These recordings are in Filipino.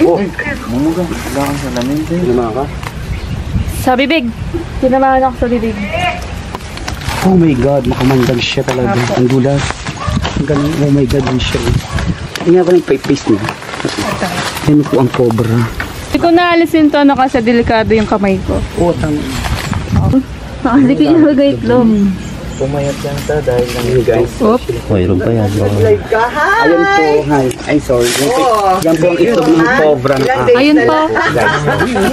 Oh, mumugang. Wala kang salamin. Sinamahan ka? Sa bibig. Sinamahan ako sa bibig. Oh my God, makamandag siya talaga. Ang dulas. Ang galing. Oh my God, ang siya. Tingnan ko yung face niya. Yan po ang cobra. Hindi ko naalisin to ano kasi delikado yung kamay ko. Oh, tama. Nakasiki niya mag-itlog. Pumayat yan sa dahil lang yung guys. Oop. Mayroon pa yan. Ayan po, hi. Ay, sorry. Yan po ang itlog ng cobra. Ayun pa.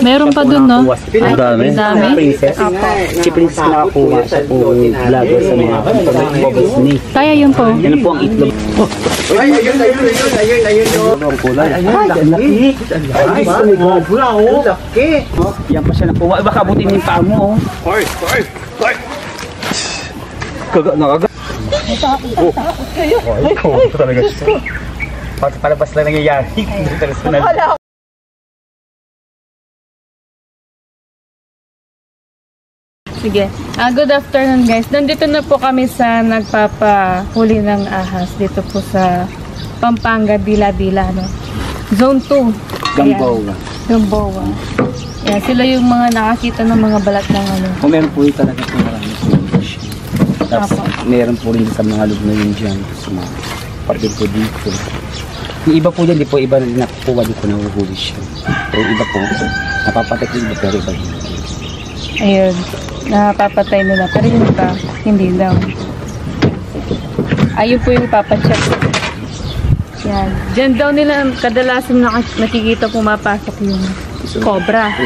Meron pa dun, no? Ang dami. Princess. Si Princess nakakuha sa pong vlogger sa mga Disney. Kaya yun po. Yan po ang itlog. Ay, ayun. Ang kulay. Ay, ang laki. Ay, cobra, oh. Laki. Yan pa siya nakuha. Baka butin yung paa mo, oh. Hoy. Nakaga. Oh, ito talaga siya. Palabas lang nangyayari. Sige. Good afternoon guys. Nandito na po kami sa nagpapahuli ng ahas dito po sa Pampanga, Bila-Bila, no? Zone 2. Gamboa. Gamboa. Yan, sila yung mga nakakita ng mga balat ng ano. Kung meron po yung talaga po marami po. Tapos meron po rin sa mga loob na yun dyan. Sa mga parte po dito. Yung iba po dyan, di po iba na nakukuha, di po nahuhuli siya. Pero yung iba po, napapatay ko iba, pero iba yun. Ayun. Napapatay nila. Pero yung iba, hindi daw. Ayun po yung ipapacheck. Yan. Diyan daw nila kadalasan nakikita pumapasok yung cobra.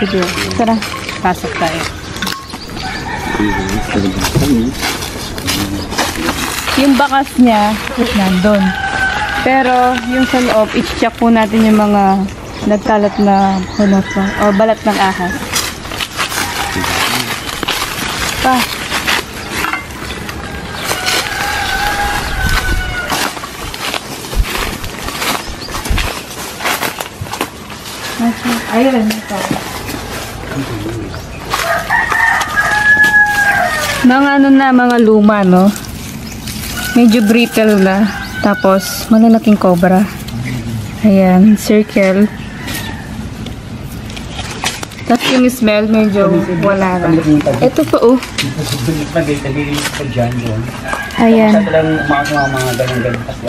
Sige. Tara. Pasok tayo. Yung bakas niya, nandun. Pero yung sa loob, i-check po natin yung mga nagkalat na hunot o balat ng ahas. Pa. Ayun. Ito. Mga ano na, mga luma, no? Medyo brittle na. Tapos, malalaking cobra. Ayan, circle. Tapos yung smell, medyo wala na. Ito po, oh. Ayan. Sa talang mga ganang-ganang kasi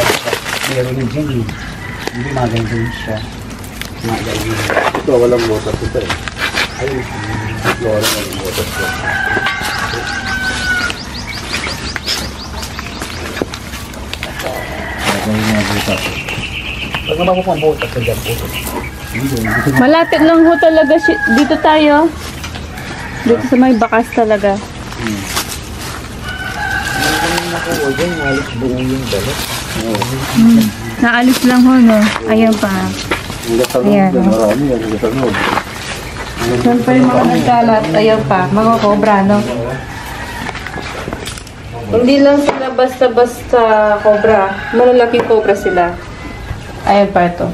meron yung dyan eh. Hindi mga ganang siya. Ito, walang motor ito eh. Ayun. Walang motor ito. Pag naman po ang butas sa dyan po. Malapit lang ho talaga dito tayo. Dito sa may bakas talaga. Naalis lang ho, no? Ayan pa. Ayan. Siyempre mga nagkalat. Ayan pa. Mga cobra, no? Hindi lang sila basta-basta cobra. Malalaking cobra sila. Ayan pa ito.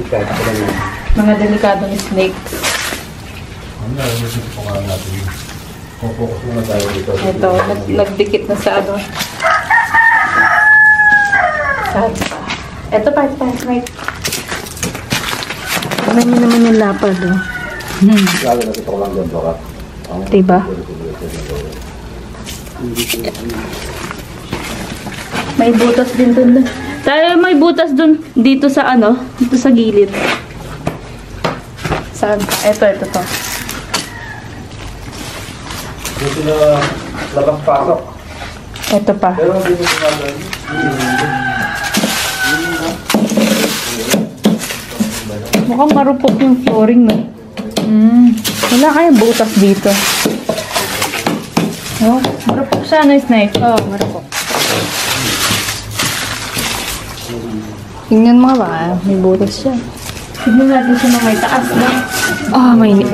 Mga delikadong snakes. Ito, nagdikit na sa ano. Ito pa. Tignan nyo naman yung lapad, oh. Diba? May butas din dun. Tayo may butas dun dito sa ano, dito sa gilid. Saan pa? Ito to. Dito na labas-pasok. Ito pa. Pero dito na Mukhang marupok yung flooring, no? Wala kayang butas dito. Oh, marupok siya, nice. Oh, marupok. Tingnan mo ba, may butas siya. Tignan natin siya na may taas na. Oh, may ito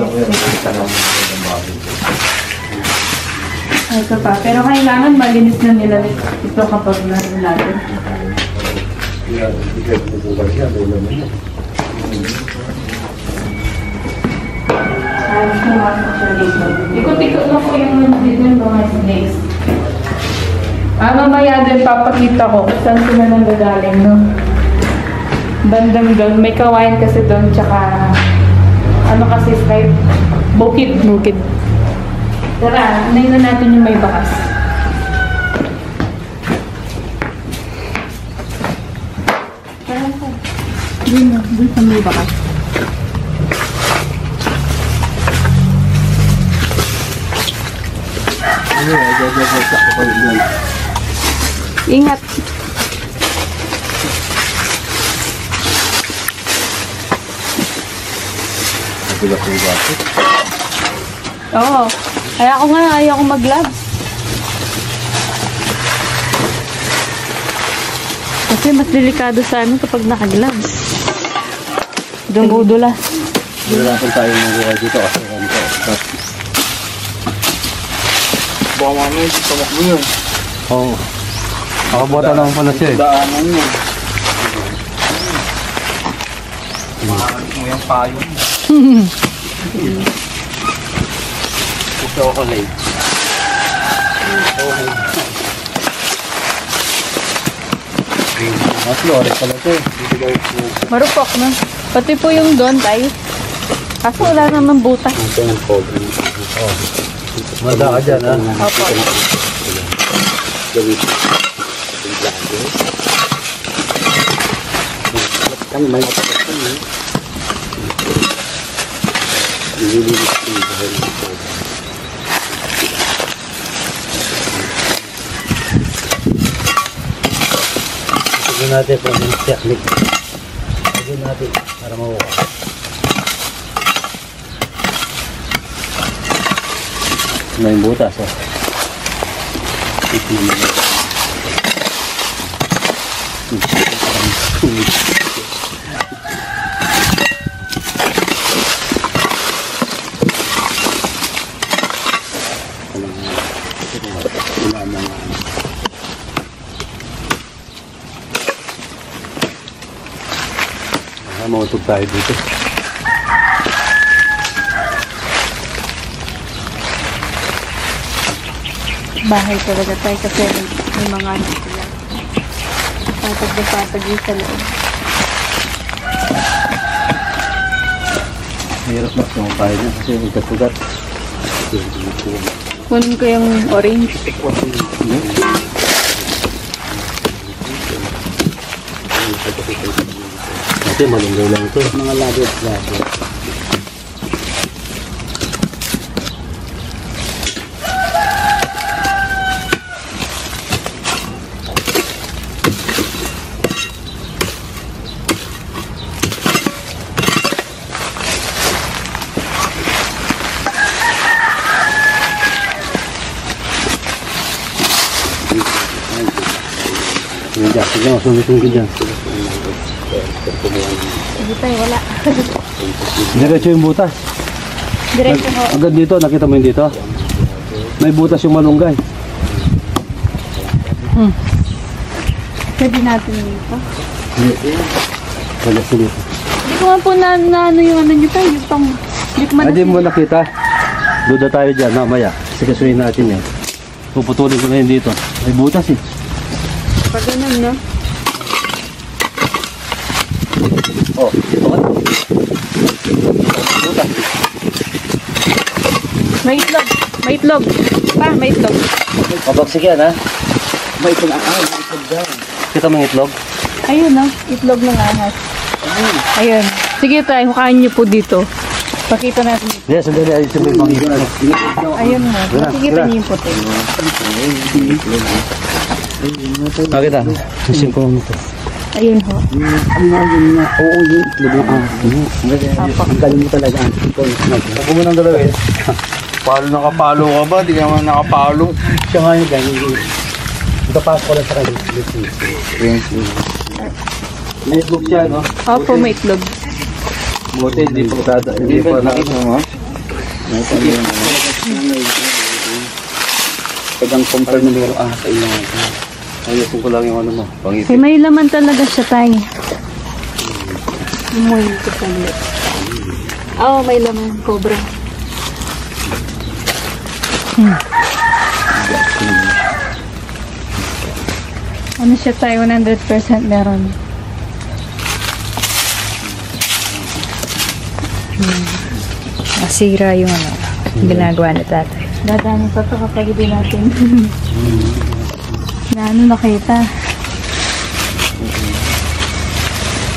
pa. Pero kailangan malinis na nila ito kapag natin natin. Ikot-ikot na po yung mga snakes. Mamaya din papakita ko kung saan sila nanggagaling, no? Bandang doon. May kawain kasi doon, tsaka ano kasi sky? Bukid. Bukid. Tara, unahin na natin yung may bakas. Doon sa may bakas. Ingat. Nagulat yung gato. Oo. Kaya ako nga, ayaw ko mag-gloves. Kasi mas delikado sa amin kapag naka-gloves. Dumudulas. Hirapan tayo magbuhay dito kasi ganito. Baka mamaya, tumakbo yun. Oo. Nakabota naman pala siya eh. Daanan niya. Makakalit mo yung payo. Gusto ako late. Mas lore pala ito eh. Marupok na. Pati po yung doon tayo. Kaso wala naman butas. Ito yung cold. Oo. Manda ka dyan ha. Opo. Kami may matapasan eh. Nililinis ko yung dahil ng cold. Siguro natin kung yung technique. Siguro natin para mahuha. May butas oh. Mautog tayo dito. Bahay talaga tayo kasi may mga ano sila. Patag yung sa loob. Mahirap na kung tayo niya kasi ugat-ugat. Kunin ko yung orange. Ate, malunggaw lang ito. Mga labit. Sige, sunod-sunod dyan. Hindi tayo, wala. Diretso yung butas. Diretso ho. Agad dito, nakita mo yung dito? May butas yung malunggay. Pwede natin dito. Wala sila. Hindi ko nga po na ano yung ano nyo tayo. Yung pang likman Hindi mo nakita. Duda tayo dyan, mamaya. Sikasuhin natin yan. Puputulin ko na yun dito. May butas eh. Pag ganun, no? Oh, dito ka. Butas. May itlog. May itlog. Pa, may itlog. Mabagsik yan ha. May itlog. May itlog dyan. Kita mo yung itlog? Ayun, no? Itlog ng ahas. Ayun. Sige tayo, hukain nyo po dito. Pakita natin. Yes, sandali. Ayun sa may mga itlog. Ayun mo. Makikita niyo yung puti. Nakita. Susin ko lang ito. Ayun ho. Oo, yung itlog ng ahas. Ang galing mo talaga. Ako mo nang dalawin. Palo nakapalo ka ba? Di ka naman nakapalo. Siya nga yung ganyan. Ipapasok ko lang sa kanya. May itlog siya, no? Opo, may itlog. Buti, hindi po dada. Hindi po nakita mo. Pagkang compare mo yung ahas sa ilang. Ayusin ko lang yung ano mo. Eh, may laman talaga siya tayo. Umuwi ko sa lip. Oo, may laman. Cobra. Ano siya tayo? 100% meron. Masira yung ano, ginagawa ni tatay. Dadami pa ito kapag hindi natin. Na ano nakita.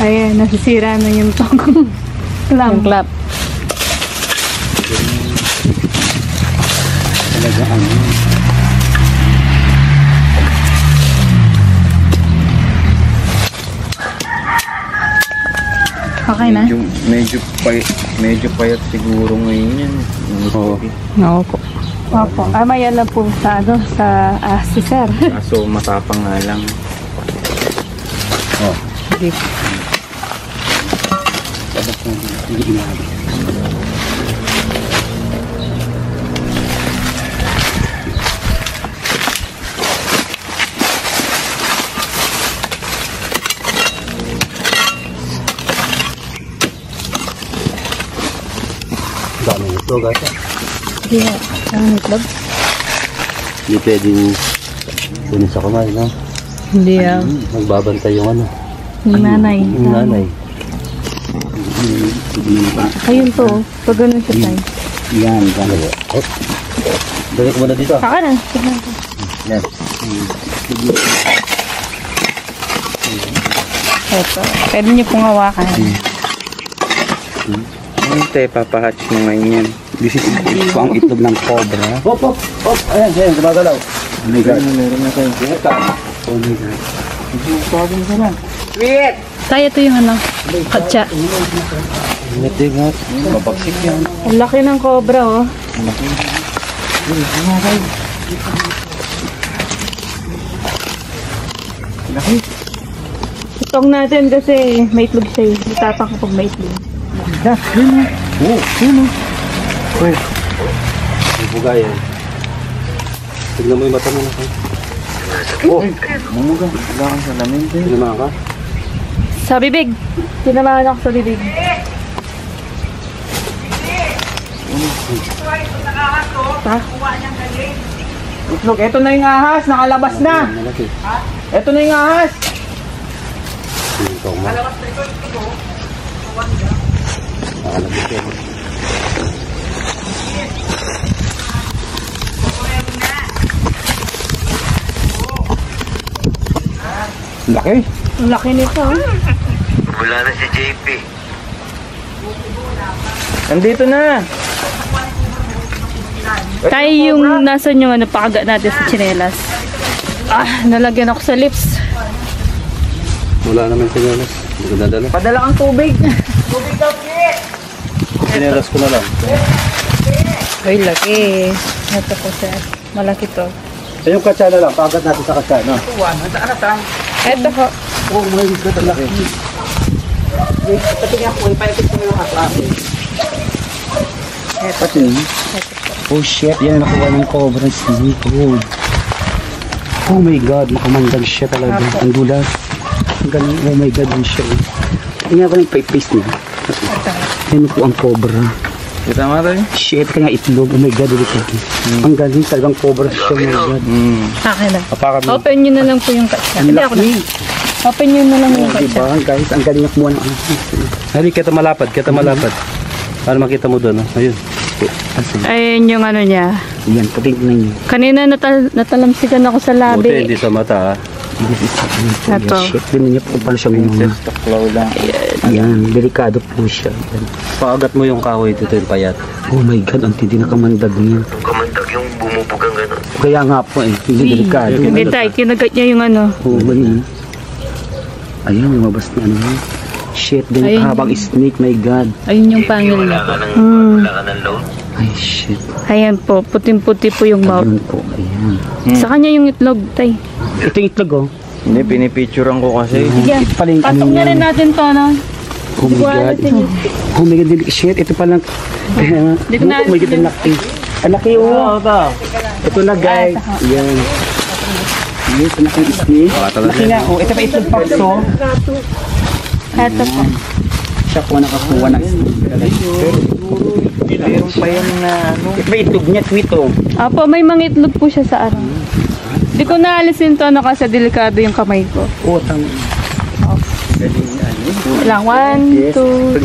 Ayan, nasisira na yung tong clamp. Yung clap. Talaga ano. Okay na? Medyo payat siguro ngayon yan. Oo. Oo po. Opo. Maya lang po sa ano, sa si sir. Kaso matapang nga lang. Oh. Hindi. Dapat na hindi inaabot. Dami nito guys. Hindi na. Ang itlog? Hindi pwedeng kunin sa kamay, no? Hindi ah. Nagbabantay yung ano. Yung nanay. Yung nanay. Ayun to. Pag ganun siya tayo. Yan, yan. Oh. Balik mo na dito. Saka na. Tignan ko. Yan. Ito. Pwede niyo pong hawakan. Ano tayo papahatch mo ngayon yan? This is ito ang itlog ng cobra. Hop, hop, hop. Ayan, ayan. Gumagalaw. Oh my God. Meron na tayo. Oh my God. Tayo ito yung ano, katsa. Ingat-ingat. Mabagsik yan. Ang laki ng cobra, oh. Laki. Itong natin kasi may itlog siya eh. Natapang kapag may itlog. May buga yan. Tignan mo yung mata mo na. Oh, Mumuga. Wala kang salamin din. tinamaan ka? Sa bibig. Tinamaan ako sa bibig. Ha? Itlog, eto na yung ahas. Nakalabas na. Malaki. Eto na yung ahas. Ito mo. Nakalabas yan. Laki. Ang laki nito, oh. Wala na si JP. Nandito na. Tayo yung nasan yung ano, pakagat natin sa tsinelas. Ah, nalagyan ako sa lips. Wala naman sinelas. Hindi ko dadala. Padala kang tubig. Sinelas ko na lang. Ay, laki. Ito po sir. Malaki to. Ay, yung katsa na lang. Pakagat natin sa katsa, no? Ito po. Oh my God, ang laki. Pati. Oh shit, yan nakuha ng cobra snake. Oh my God, makamandag siya talaga. Ang dulas. Ang galing, oh my God, yun siya. Tingnan ko yung face niya. Yan po ang cobra. Kita mo tayo? Shit, kaya itlog. Oh my God, ulit. Ang galing, talagang cobra siya. Oh my God. Akin na. Apakan mo. Open nyo na lang po yung katsa. Ang Hindi ako na. laki. Open nyo na lang yung katsa. Diba, guys, ang galing kumuha ng Hari, kita malapad, kita malapad. Para makita mo doon, no? Ayun. asin. Ayun yung ano niya. Yan, patignan niyo. Kanina natalamsigan ako sa Buti, labi. hindi sa mata, ha? Ito. Shit, tingnan niyo po kung paano siya gumawa. Princess Taklaw lang. Yan, delikado po siya. Yan. Paagat mo yung kahoy dito, yung payat. Oh my God, ang tindi na kamandag niya. Kamandag yung bumubugang gano'n. Kaya nga po eh, hindi delikado. Hindi tayo, kinagat niya yung ano. Oo, ganyan. Ayun, lumabas na ano. Shit, din Ayun. habang snake, my God. Ayun yung pangil niya. Wala ka ng load. Ay, shit. Ayan po, puting-puti po yung mouth. Ayun po, ayan. Sa kanya yung itlog, tay. Ito yung itlog, oh. Hindi, pinipicturean ko kasi. Sige, Ito pala yung ano pasok na niya. rin natin to, no? Oh my God. Oh my God, shit, ito pala. Hindi ko na- Oh my God, ang laki. Ang laki, oh. Ito na, guys. Yan. Yes, ang laki ng snake. Laki nga, oh. Ito pa itlog pa, so. Eto po. Siya po nakakuha ng snake. Meron pa yan na ano. Ito pa itlog niya, tweet, oh. Apo, may mga itlog po siya sa ano. Hindi ko naalisin to, ano, kasi delikado yung kamay ko. Oh, tang. Lang, 1, 2.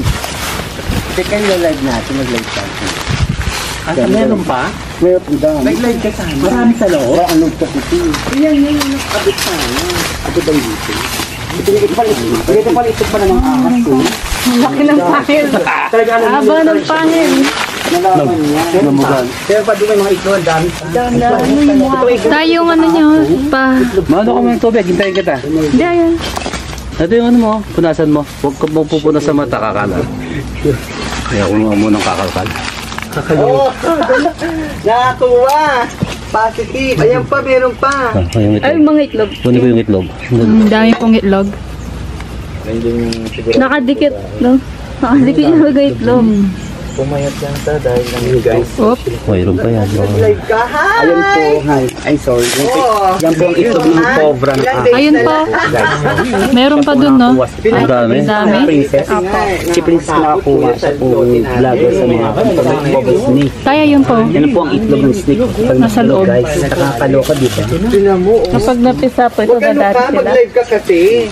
Teka, yung live natin, nag-live tayo. Meron pa? Meron po dami. Nag-live ka sana. Marami sa loob. Wala ang loob kasi ito. Yan, nakabit sana. Ito ba dito? Ito pala ito pa ng ahas ko. Ang laki ng pangil. Haba ng pangil. Nalaman niya. Pero pa doon may mga ito, ang dami. Tayong ano niya, pa. Mano ka ng tubig, hintayin kita. Hindi, ayan. Ito yung ano mo, punasan mo. Huwag ka mo pupunas sa mata, kakala. Kaya ako nga munang kakalkal. Oh, nakakuha. Positive. Ayan pa, meron pa. Yung Ay, itlog. mga itlog. Kunin ko yung itlog. Ang dami pong itlog. Nakadikit, no? Nakadikit yung mga itlog. Pumayat yan sa dahil lang guys. Oop. Mayroon pa yan. Live ka, hi! Ayun po, hi. Ay, sorry. Yan po ang itlog ng cobra na ahas. Ayun po. Meron pa dun, no? Ang dami. Ang dami. Princess. Si Princess nakakuha siya po vlogger sa mga snake. Kaya yun po. Yan po ang itlog ng snake. Pag Nasa loob. guys, nakakaloka, di ba? Tinan mo, oh. Kapag napisa po, ito Huwag ano dadari ka, sila. mag-live ka kasi.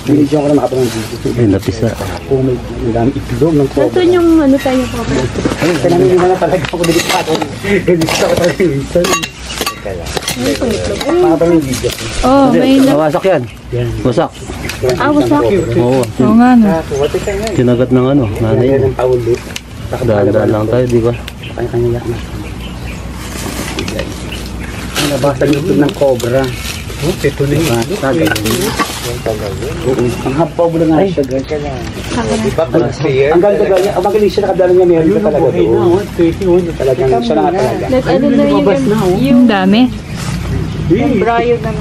Hindi ko na makapag ng video. Ay, napisa. Kung may dami itlog ng cobra. Nasaan yung ano tayo po? Ayun, pinamili na talaga ako delikado. Ganito ako talaga minsan. Para pa yung video. Oh, may na. Nawasak yan. Wasak. Wasak. Oo. Oo nga, no. Tinagat ng ano. Nanay Kaya mo. ng paulit. Dahan-dahan lang tayo, di ba? Kanya-kanya yan. Ang nabasa yung itlog ng cobra. Ito na yun. Ang hapaw mo na nga siya, guys. Ang ganda niya. Ang magaling siya, nakadala niya meron ka talaga doon. Talagang siya na nga talaga. Let ano na Yung dami. embryo na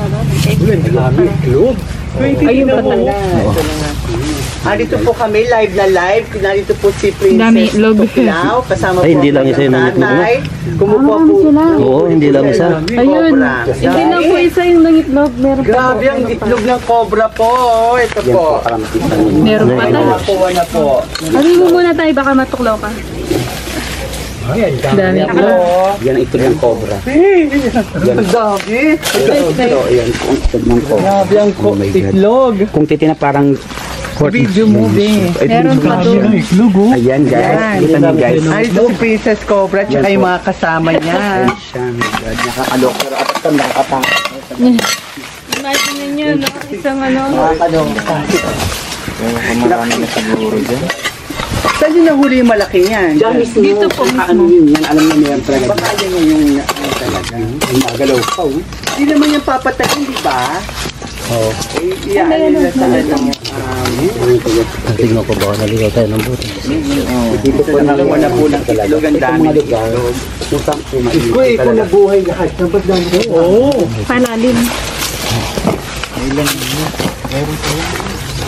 ano. Itlog. Ayun pa talaga. Dito po kami, live na live. Nandito po si Dami Princess itlog. Tuklaw. Kasama Ay, po hindi ang lang isa yung kanyang nangitlog, tatay. Kumukuha po. Oo, hindi lang isa. Ayun. Hindi lang po isa yung nangitlog. Meron pa po. Grabe ang itlog ng cobra po. Ito po. Meron pa tayo. Nakakuha na po. Sabi mo muna tayo, baka matuklaw ka. Dami itlog. Yan ang itlog ng cobra. Ang dami. Ito, yan po ang itlog ng cobra. Grabe ang Oh my God. itlog. Kung titina parang Video movie. Meron pa doon. Ayan guys, kita niyo guys. Dito si Princess Cobra at yung mga kasama niya. Siya, my God, nakakalok. Pero at ito nakakatakot. Imagine ninyo, no? Isang ano. Nakakaloka. Marami na siguro dyan. Saan yung nahuli yung malaki niyan? Dito po Ano yun, yan alam na meron talaga. Baka yan yung talaga. Yung nagalaw pa. Hindi naman yung papatayin, di ba? Oo. Iyan nila sa ano. Tignan ko baka naligaw tayo ng buti. Dito po Dalawa na po ng itlog, ang dami ng itlog. Kusang kumain. Kung nabuhay lahat, dapat lang ito. palalim.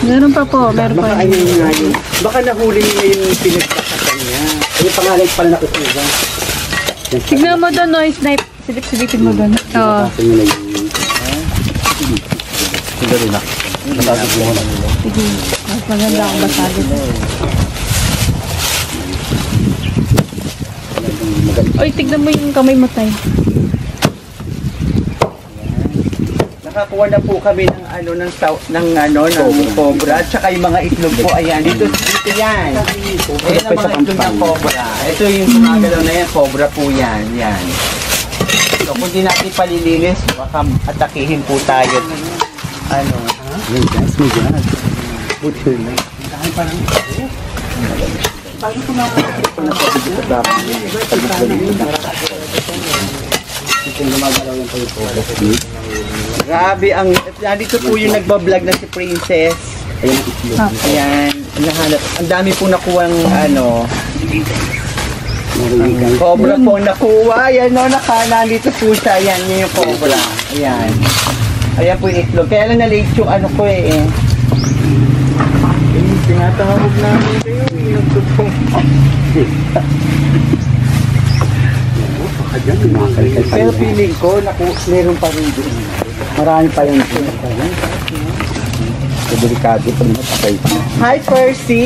Meron pa po, meron pa. Baka ano yun nga yun. Baka nahuli niya yung pinagkakatan niya. Yung pangalan pala na kusuga. Tignan mo doon, no? Snipe. Silip-silipin mo doon. Oo. Kasi nila yung... Siguro na. Natasok mo na nila. Sige. Mas maganda akong basagin. Oy, tignan mo yung kamay mo tayo. Nakakuha na po kami ng ano ng cobra at saka yung mga itlog po. Ayan, dito yan. Ayan ang mga itlog ng cobra. Ito yung gumagalaw na yan, cobra po yan. Yan. So kung di natin palilinis, baka atakihin po tayo. Ano? Yun guys, may dyan. Buti na. Grabe ang nandito po yung nagba-vlog na si Princess. Ayan ang itlog. Ayan, nahanap. Ang dami po nakuha ng ano, cobra po nakuha. Ayan no, nandito po siya. Ayan, yun yung cobra. Ayan. Ayan po yung itlog. Kaya lang na-late yung ano ko eh. Tinatawag namin kayo. Nagtutong. Pero feeling ko, meron pa rin doon. Marami pa yung so, delikado pa naman patay pa. Hi, Percy!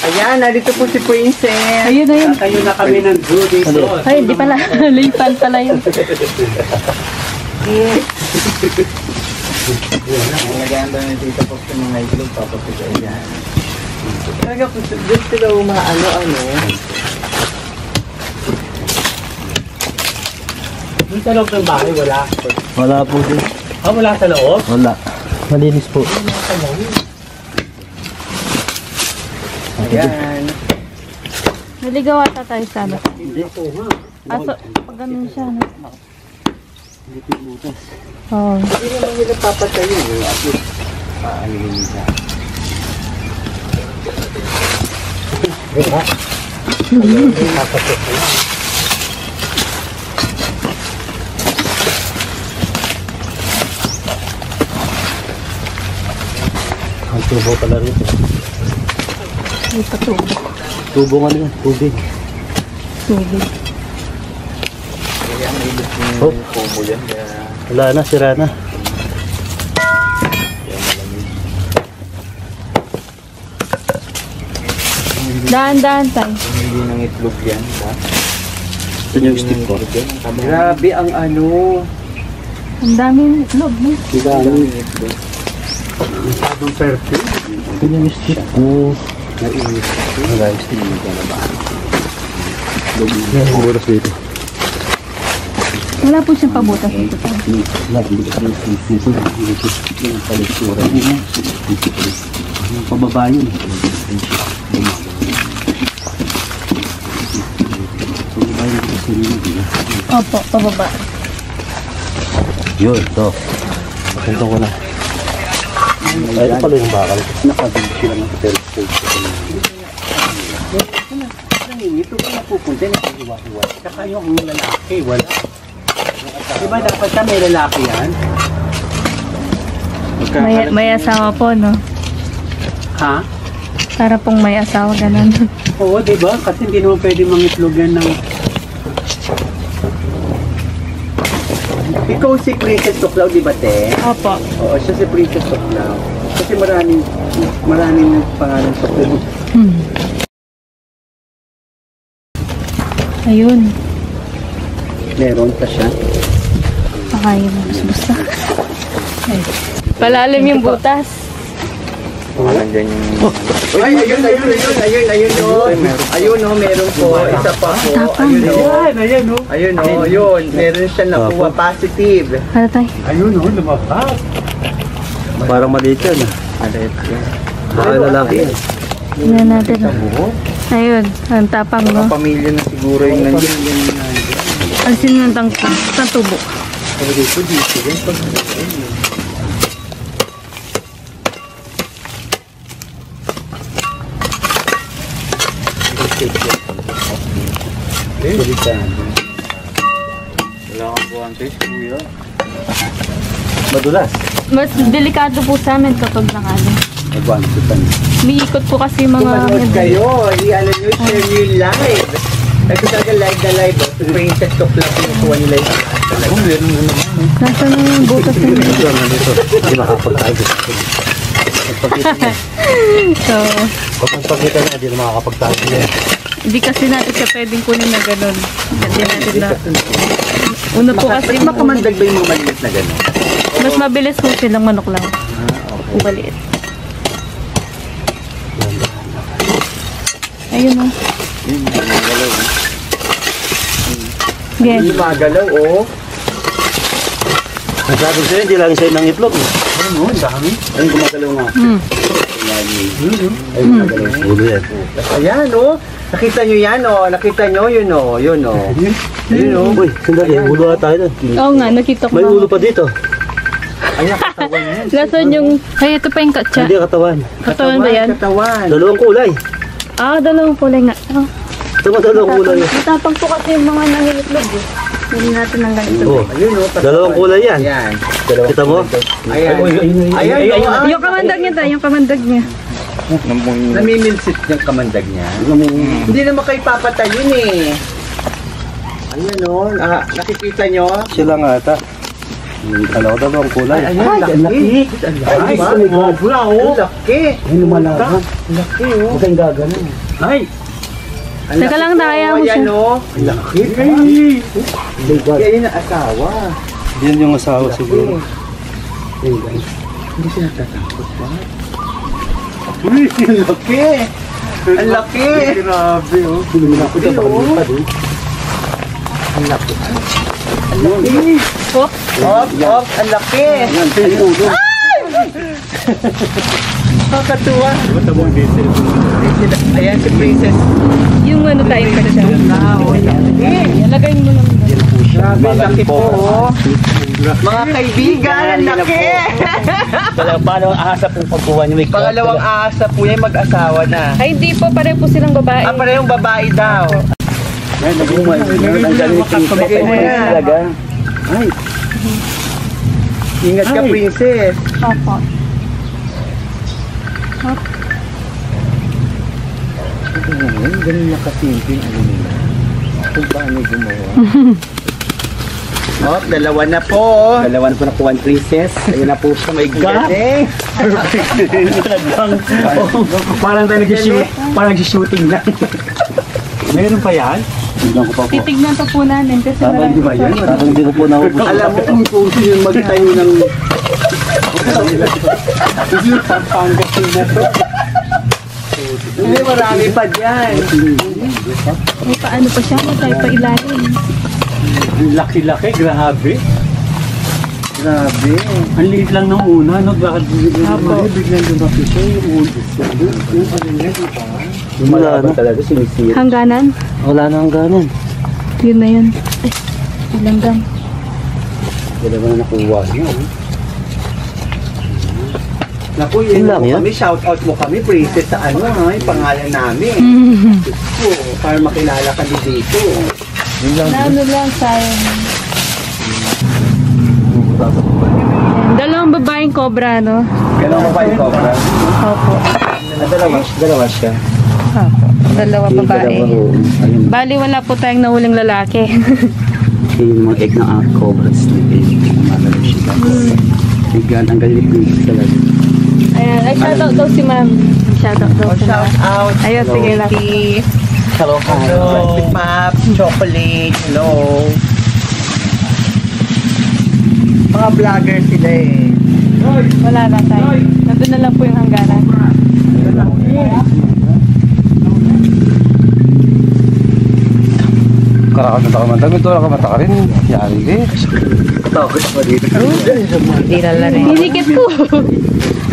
Ayan, nandito po si Princess. Ayun, ayun. Kayo na kami ng zoo dito. Ay, di pala. Lipan pala yun. Naganda na dito po sa mga itlog. Tapos ito yan. Talaga gusto daw maano. Yung sa loob ng bahay, wala. Wala po din. Wala sa loob? Wala. Malinis po. Ayan. Naligaw ata tayo sa ano. Hindi po nga. Aso, pag ganun siya, ano? Hindi po butas. Oo. Hindi naman nila papatayin eh. At least, paalihin nila. Ang tubo pala rito. May patubo. Tubo nga niya. Tubig. Tubig. Kaya may ilip yung Oh. kubo yan. Kaya Wala na, sira na. Dahan-dahan tayo. hindi ng itlog yan. Ha? Ito yung stick ko. Grabe ang ano. Ang daming itlog, no? Masyadong perfect. Ito yung stick ko. Wala yung stick ko na ba? Yan, oras dito. Wala po siyang pabutas dito. Wala, hindi ka dito. Yung palisura. Yung pababa yun. Pababa yun kasi nila. Opo, pababa. Yun, ito. Ito ko na. Ay, ito pala yung bakal. Nakabili sila ng telescope. Ito ka napupunta na hiwa-hiwa. Saka yung lalaki, wala. Diba dapat siya may lalaki yan? May asawa po, no? Ha? Para pong may asawa, ganun. Oo, diba? Kasi hindi naman pwede mangitlogan ng... Ikaw si Princess Tuklaw, di ba, te? Opo. Oo, siya si Princess Tuklaw. Kasi maraming pangalan sa Tuklaw. Ayun. Meron pa siya. Pakain mo. Basta. Palalim yung butas. Pangalan dyan yung... Ay, ayun, meron po. Isa pa po. Ayun, yun. Meron siya nakuha positive. Ano tayo? Ayun, lumabas. Parang maliit yan. Maliit yan. Baka lalaki yan. Tingnan natin. Ayun. Ang tapang, no? Pamilya na siguro yung nandiyan. Ang sinunod ng tubo. Wala kang buwantes, kuya. Madulas. Mas delikado po sa amin kapag nakano. Nagwantutan. Umiikot po kasi mga... Kumanood kayo. I-ano nyo, share nyo yung live. Ito talaga live na live. Princess Tuklaw, pinukuha nila yung Nasaan na yung butas na yun? Hindi makakapagtago. So, Kapag pagkita na, hindi na makakapagtago yan. hindi kasi natin siya pwedeng kunin na ganun. Hindi natin na... Una po kasi... makamandag ba yung mga maliit na gano'n? Mas mabilis po silang manok lang. Maliit. Ayun o. Yes. Yung mga galaw, oh. Nasabi sa'yo, hindi lang sa'yo ng itlog. Ano, dami. Ayun, gumagalaw nga. Ayun, gumagalaw yung ulo yan. Ayan, oh. Nakita nyo yan, oh. Nakita nyo, yun, oh. Yun, oh. Yun, oh. Uy, sandali, ulo ata ito. Oo nga, nakita ko May na. ulo pa dito. Ayan, katawan yan. Lason yung... Ay, ito pa yung katsa. Hindi katawan. Katawan ba yan? Katawan. Dalawang kulay. Ah, dalawang kulay nga. Oh. Ito ba dalawang kulay? Matapang po kasi yung mga nangingitlog eh. Hindi natin ng ganito. Oh, Ayun, oh. katawan. dalawang kulay yan. Ayan. Kita mo? Ayan. Ayan, oh. Yung kamandag niya tayo, yung kamandag niya. Namimilsit yung kamandag niya. Hindi naman kayo papatay yun, eh. Ayan, oh. Nakikita nyo? Sila nga ata. Dalawang kulay. Ayan, laki. Ay, sobra, oh. Laki. Ay, lumalaban. Laki, oh. Huwag kayong gagano. Ay. Teka lang, daya mo siya. Ayan, oh. Laki. Ay. Yan ang asawa. Yan yung asawa siguro. Hindi siya natatakot ba? Uy, ang laki! Ang laki! Grabe, oh. Ang laki. Hop, hop, ang laki! Nakakatuwa. Ayan si Princess. Yung ano tayo ka siya. Lagay mo lang. Grabe, laki po. Oh. Mga kaibigan, ang laki! Paano ang ahasa pong pagkuha niyo? Pangalawang asa po yan, mag-asawa na. Ay, hindi po. Pareho po silang babae. Parehong babae daw. Ay, nagumay. Ang galing ni Princess. Talaga. Ay. Ingat ka, Princess. Opo. Ganun na kasimple ano nila. Kung paano gumawa. Oh, dalawa na po. Dalawa na po nakuha ni Princess. Ayun na po siya. My God. Galing. Parang tayo nag-shooting lang. Meron pa yan? Tignan ko pa po. Titignan pa po namin kasi Parang di ba yan? Parang di ko po naubos. Alam mo kung sino magtayo ng... Hindi, marami pa dyan. may paano pa siya. May pa ilalim. Laki-laki, grabe. Grabe. Ang liit lang nung una, no? Bakit Biglang lumaki siya yung ulo. Wala na talaga sinisira. Hangganan. Wala na hangganan. Yun na yun. Ay, ilanggam. Dalawa na nakuha niya. Naku, Yun yun lang mo yan? kami, shout out mo kami, Princess, sa ano ha, yung pangalan namin. Oo, para makilala kami dito. Na ano lang, sayang. Dalawang babaeng cobra, no? Kailangan pa yung cobra. Opo. Dalawa siya. Opo. Dalawang babae. Ayun. Bali, wala po tayong nahuling lalaki. Yung mga egg ng cobras. Magalaw siya. Bigyan, ang galing ni Princess talaga. Ayan. Ay, shoutout daw si ma'am. Shoutout daw Oh, si ma'am. shout out. Ayun, sige lang. Hello, Plastic Pops, chocolate, hello. Mga vlogger sila eh. Wala na tayo. Nandun na lang po yung hangganan. Karakot na takamata. Ito na kamata ka rin. Yari eh. Tapos pa dito. Hindi lala rin. Hinikit ko.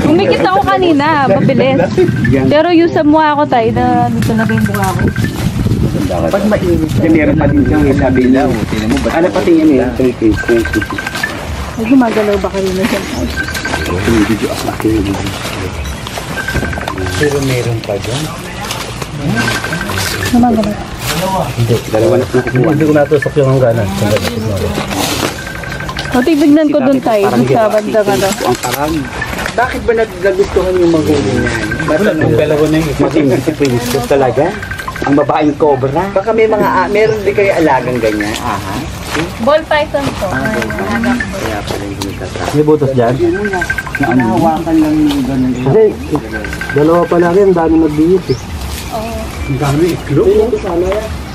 Umikit ako kanina. Mabilis. Pero yung sa mukha ko tayo na dito na rin mukha ko. Pag mainit, meron pa din siyang sabi na. Ano pati yan eh? Ay, gumagalaw ba kayo na dyan? Pero meron pa dyan. Gumagalaw. Dalawa na nakukuha. Hindi ko natusok yung hangganan. O, tignan ko dun tayo. Sa banda ka daw. Ang parang Bakit ba nagustuhan yung maghuli niyan? Wala nung dalawa na yung matindi si Princess talaga. Ang babaeng cobra. Baka may mga, meron din kayo alagang ganyan. Aha. Ball python to. Kaya pala yung gumitatras. May butas dyan. Nahawakan lang yung ganun. Kasi, dalawa pa lang yan. Dami nagbihit eh. Ang dami iklog.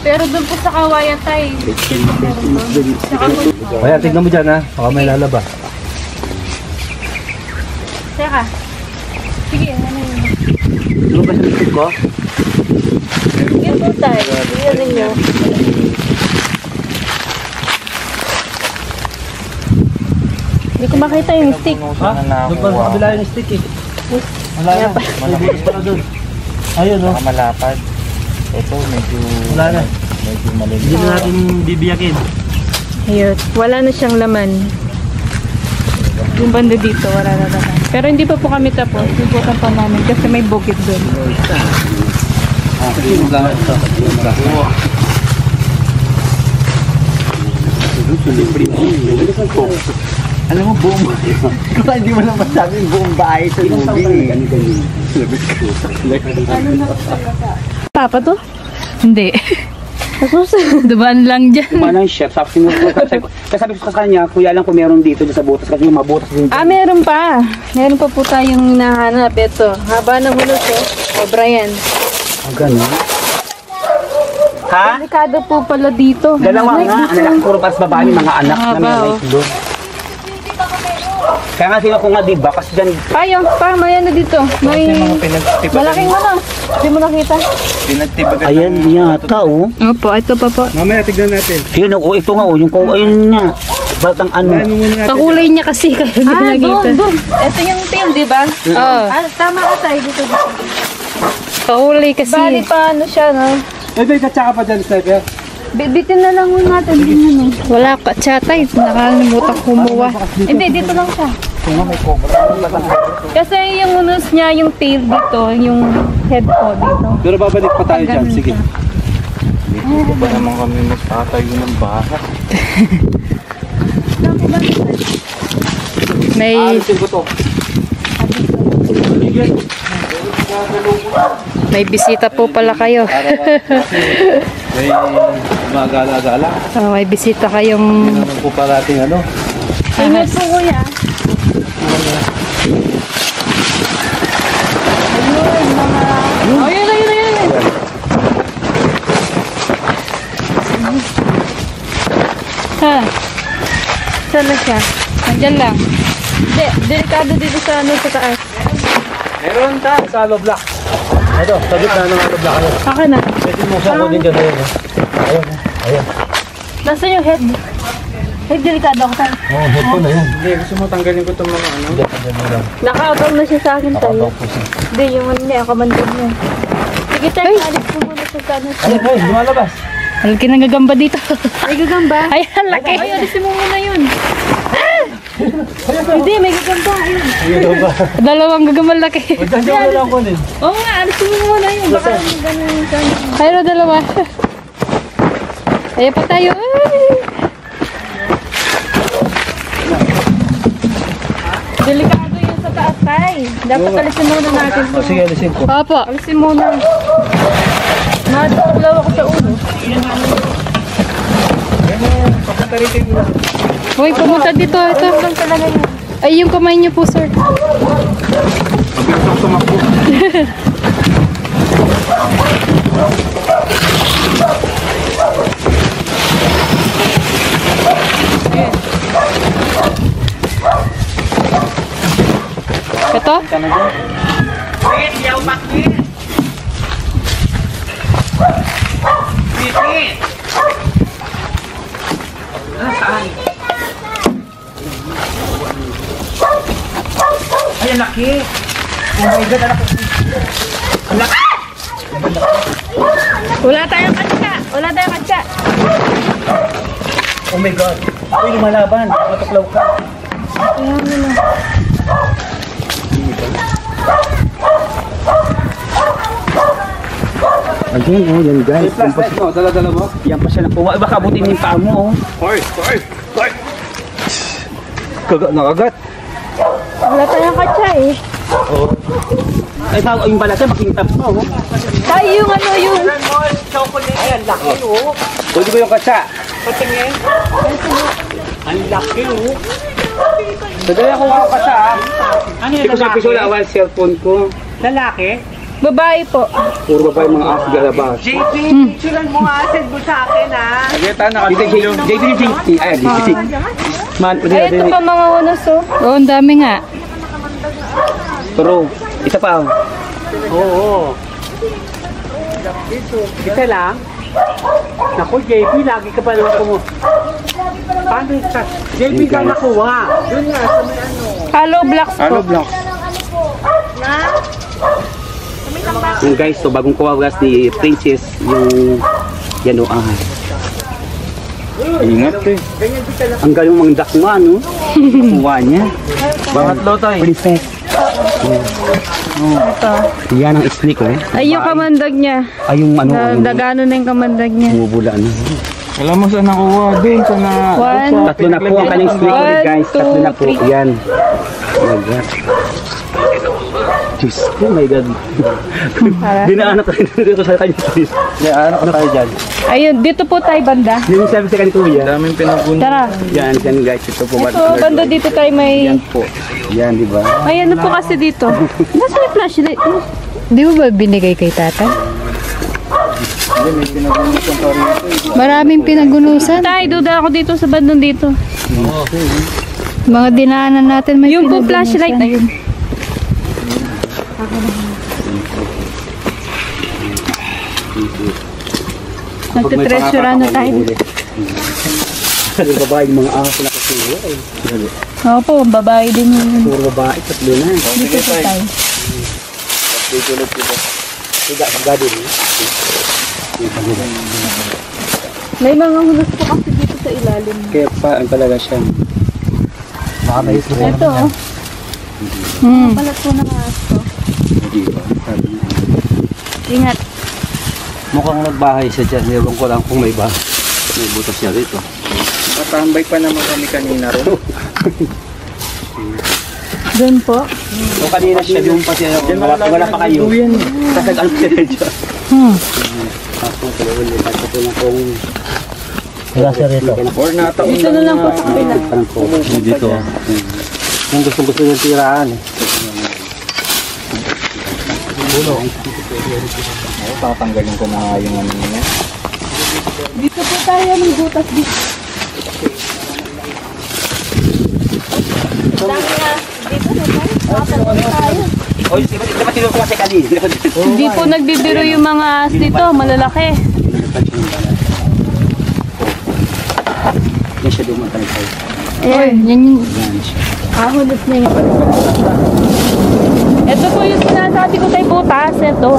Pero dun po sa kawayan tayo. Kaya tignan mo dyan ha. Baka may lalaba. Teka. Sige, ano yun? Ano ba sa stick ko? Yan po tayo. Yan ninyo. Hindi ko makita yung stick. Ha? Doon pa sa kabila yung stick eh. Wala na. May butas pala doon. Ayun o. Malapad. Ito medyo Wala na. maliit. Hindi na natin bibiyakin. Ayun. Wala na siyang laman. Yung banda dito, wala na laman. Pero hindi pa po kami tapos. Subukan pa namin kasi may bukid doon. Alam mo, buong bahay. Kung hindi mo lang masabing buong bahay sa lubi. Papa to? Hindi. Dumaan lang dyan. Kumalang chef. Tapos sabi ko sa kanya, kuya lang kung meron dito sa butas. Kasi yung mabutas din. Meron pa. Meron pa po tayong nahanap. Ito. Haba ng hulot eh. Cobra yan. Ganun. Ha? Delikado po pala dito. Dalawa nga. Ang lalaki puro para sa babae. Mga anak na Haba, may oh. itlog. Kaya nga sila ko nga diba, kasi dyan, Ayun, pa, may ano dito. May malaking ano. Hindi mo nakita? Pinagtibagan. ayan yata oh. Opo, ito pa po. Mamaya tignan natin. Yun oh, ito nga oh, yung ayun nga. Batang ano. Kakulay niya kasi kaya hindi nakita. Doon. Ito yung tail, di ba? Oo. Tama ka tayo dito. Kakulay kasi. Bali pa ano siya, no? Ito yung katsaka pa dyan, Sniper. Bibitin na lang muna natin. Ano. Wala ka chatay. Nakalimutan kumuha. Hindi, dito lang siya. Kasi yung nose niya, yung tail dito, yung head ko dito. Pero babalik pa tayo dyan. Sige. Dito pa naman kami magtatayo ng bahay. May Alisin ko to. may bisita po pala kayo. May magala-gala. May bisita kayong Hindi naman po parating ano. Ingat po kuya. Ayun, ayun. ha. Saan na siya? Nandiyan lang. Hindi, delikado dito sa ano sa taas. Meron ta sa hollow block. Ito, sa gitna ng hollow block. Ayun. Akin na. Pwede mo siya kunin dyan. Ayun. Ayun. Nasaan yung head? Ay, delikado ako tayo. Oh, head ko na yan. Hindi, gusto mo tanggalin ko itong mga ano? Naka-outdoor na siya sa akin tayo. Hindi, yung ano niya, kamandog niya. Sige tayo, alis ko muna sa ano. Ayun, ayun, lumalabas. Malaki nang gagamba dito. May gagamba? Ay, ang laki. Ay, alisin mo muna yun. Hindi, may gagamba. Ayun. Ayun ba? Dalawang gagamba laki. Diyan na lang kunin. Oo nga, alisin mo muna yun. Baka gano'n yung sana. Ayun, dalawa. Ayan pa tayo. Ay. Delikado yun sa taas, tay. Dapat alisin muna natin. Oh, sige, alisin ko. Opo. Alisin muna. Natulaw ako sa ulo. Uy, pumunta dito. Ito. Lang talaga yun. Ay, yung kamay niyo po, sir. Ito? Ay, ang laki. Oh my God, anak ko. Ang laki. Wala tayong katsa. Wala tayong katsa. Oh my God. Uy, lumalaban. Matuklaw ka. Ayan mo na. Ayun, oh, yan guys. Yan pa, mo, dala-dala mo. yan pa siya nakuha. Baka abutin yung paa mo, oh. Hoy! Nakagat. Wala tayong katsa eh. Ay, tawag yung balat, makintap mo, oh. Tayo yung ano yung... Chocolate yan, laki oh. Pwede ko yung katsa. Patingin. Ang laki oh. Sadali ako yung katsa, ha? Ano Hindi yung ko sa piso lawal cellphone ko. Lalaki? Babae po. Puro babae mga as galabas. JP, picturean mo nga send mo sa akin ha. Sagita, Dito JT. Ay, JT. Man, Ay, ito pa mga unos oh. Oo, ang dami nga. Turo. Isa pa, oh. Oo. Isa lang? Naku, JP, lagi ka pa naman kumo. Paano yung cut? JP ka nakuha. Doon nga, sa may ano. Hollow blocks po. block? Yung guys, so bagong kuwagas ni Princess, yung yan o Ingat eh. ang galing mang dakma, no? Kuha niya. Pangatlo tayo. Princess. Ito. Yan ang snake, oh. Ay, yung kamandag niya. Ay, yung ano, Dagano na yung kamandag niya. bumubula, ano. Alam mo saan nakuha? Doon sa na... One. Tatlo na po ang kanyang snake ulit, guys. Tatlo na po. Yan. Oh my God. Diyos ko, my God. Dinaanak ko dito sa kanya. Ano ka tayo dyan? Ayun, dito po tayo banda. Yun yung sabi sa kanya, kuya. Daming pinagun. Tara. Yan, yan guys. Ito po. Ito, banda dito tayo may... Yan po. Yan, di ba? Ay, ano po kasi dito? Nasa may flashlight? Di mo ba binigay kay tatay? Maraming pinagunusan. Tay, duda ako dito sa bandang dito. Mga dinaanan natin may Yung po pinag-donation. flashlight na yun. Nagtitreasure na tayo. Puro babae yung mga ahas na kasi. Opo, babae din yun. Puro babae, tatlo na. Dito po tayo. Tutulog dito. Tiga, pagdado rin. May mga hulas po kasi dito sa ilalim. Kaya pa, ang talaga siya. Baka may ito. Ito, oh. Balat po ng aso. Hindi ba? Sabi niya. Ingat. Mukhang nagbahay siya dyan. Ewan ko lang kung may butas siya rito. Matambay pa naman kami kanina ron. Doon po. So kanina siya yung pati wala pa kayo. Kasi ano siya dyan. Ako talaga yung bata ko na kung Wala siya rito. Or nataon Dito na lang po sa kabila. Dito. Kung gusto niyang tiraan. tatanggalin ko na nga yung ano niya. Dito po tayo ng butas dito. Dami na. Dito na tayo. Tatanong tayo. Oy, di ba tinuro ko kasi kanina? Hindi po nagbibiro yung mga as dito. Malalaki. Yan siya dumatay tayo. Ayan. Yan yung Yan siya. Ahulot na yun. Ito po yung sinasabi ko kay butas. Ito.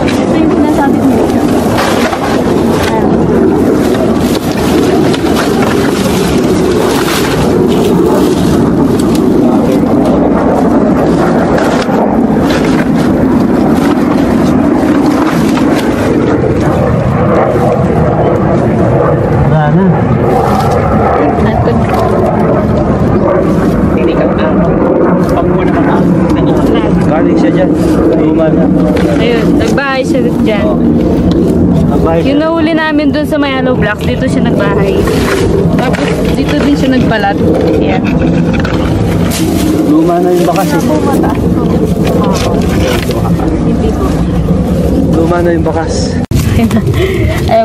Ito yung sinasabi ko. Ayan. Wala na. Galing siya dyan. Luma na. Ayun, nagbahay siya dyan. Nagbahay siya. Yung nahuli namin dun sa may hollow blocks, dito siya nagbahay. Tapos dito din siya nagbalat. Yan. Luma na yung bakas. Ako mataas po. Hindi po. Luma na yung bakas.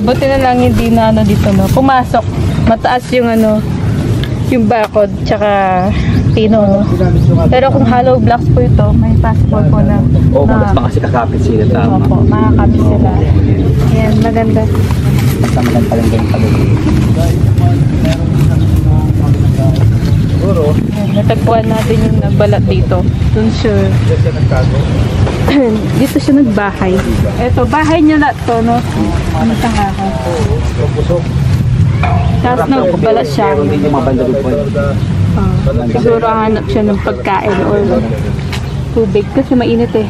Buti na lang hindi na ano dito no. Pumasok. Mataas yung ano, yung bakod tsaka pino no. Pero kung hollow blocks po ito, may possible po na. Oo, magas pa kasi kakapit sila tama. Opo, makakapit sila. Yan, maganda. Basta maganda pa rin ganyan pag-uwi. Yan, natagpuan natin yung nagbalat dito. Dun siya. Dito siya nagbahay. Ito, bahay niya lahat to, no? Ano sa ako? Tapos nagbalat siya. Meron din yung mga banda doon po. Siguro hanap siya ng pagkain or tubig kasi mainit eh.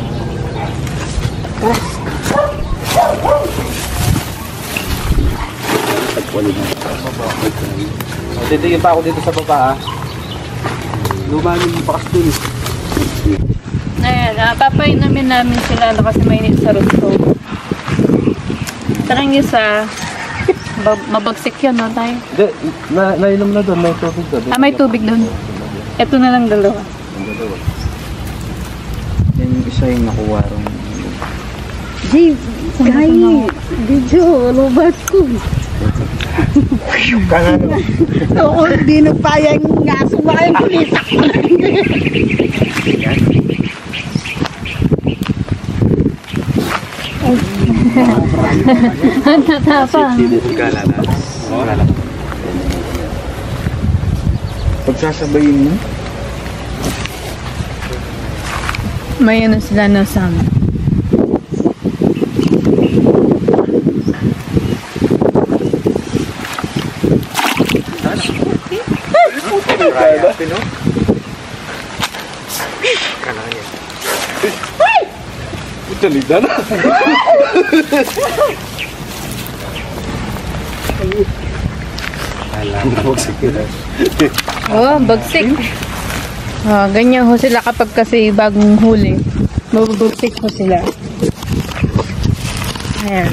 Titigil pa ako dito sa baba ah. Luma na yung bakas dun. Ayan, papainumin namin sila kasi mainit sa rooftop. Tarang yung sa mabagsik yan, no, tayo? Hindi, nainom na doon. May tubig doon. May tubig doon. Ito na lang dalawa. Yan yung isa yung nakuha ron. video, lubat ko. Oo, di na pa yan nga sumayin ko nita. Ang tatapa. Pagsasabayin mo, May ano sila na sama. Oh, bagsik. Ganyan ho sila kapag kasi bagong huli. Mababagsik ho sila. Ayan.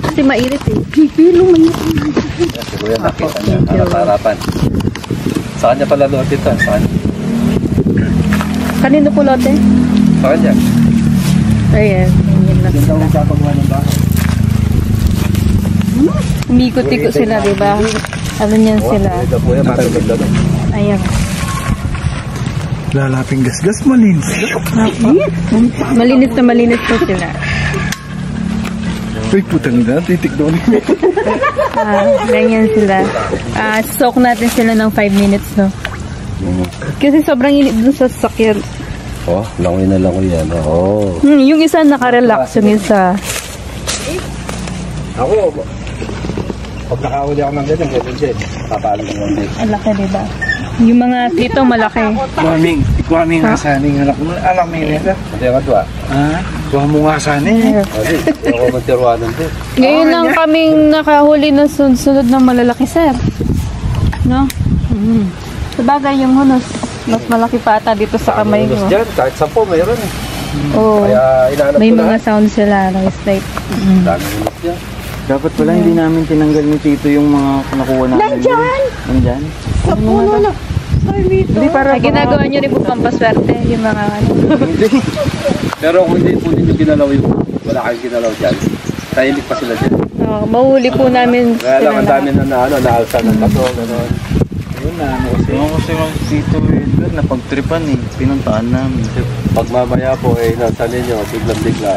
Kasi mainit eh. Pipilo man yun. Kuya, nakita niya. Harap-harapan. Sa kanya pala doon dito. Sa kanya. Kanino po lote? Sa kanya. Ayan. Ganyan na sila. Umikot-ikot sila, diba? Ano niyan sila? Ito kuya, parang ganda doon. Ayan. Lalaping gasgas, malinis. Malinis po sila. Uy, putang na, titik doon. Ganyan sila. Soak natin sila ng 5 minutes, no? Kasi sobrang init dun sa sasakyan. Oh, langoy na langoy yan. Oh. Yung isa nakarelax, yung isa. Ako, pag nakahuli ako ng ganyan, papaalam ko lang din. Ang laki, diba? Yung mga dito malaki. Kuhaming nga saning anak mo. Alam mo yun. Hindi ka doon. Kuha mo nga saning. Hindi ako magtiruanan din. Ngayon lang kaming nakahuli ng sunod ng malalaki, sir. No? Sabagay yung hunos. Mas malaki pa ata dito sa kamay Tapos mo. dyan, kahit 10 mayroon eh. Oo. Kaya inanap May ko mga lahat. sound sila. Nice like. Dami ulit yan. Dapat pala hindi namin tinanggal ni Tito yung mga nakuha namin. Nandyan? Sa puno na. Hindi para ginagawa nyo rin po pampaswerte yung mga ano. Pero kung hindi po ninyo ginalaw yung wala kayong ginalaw dyan, tahimik pa sila dyan. Mahuli po namin Kaya lang ang sila. dami na naalsa ng bato, gano'n. Yun na, ano kasi. Yung kasi yung Tito Edgar napagtripan eh. Pinuntaan namin. Pag mamaya po nasa ninyo, biglang-bigla,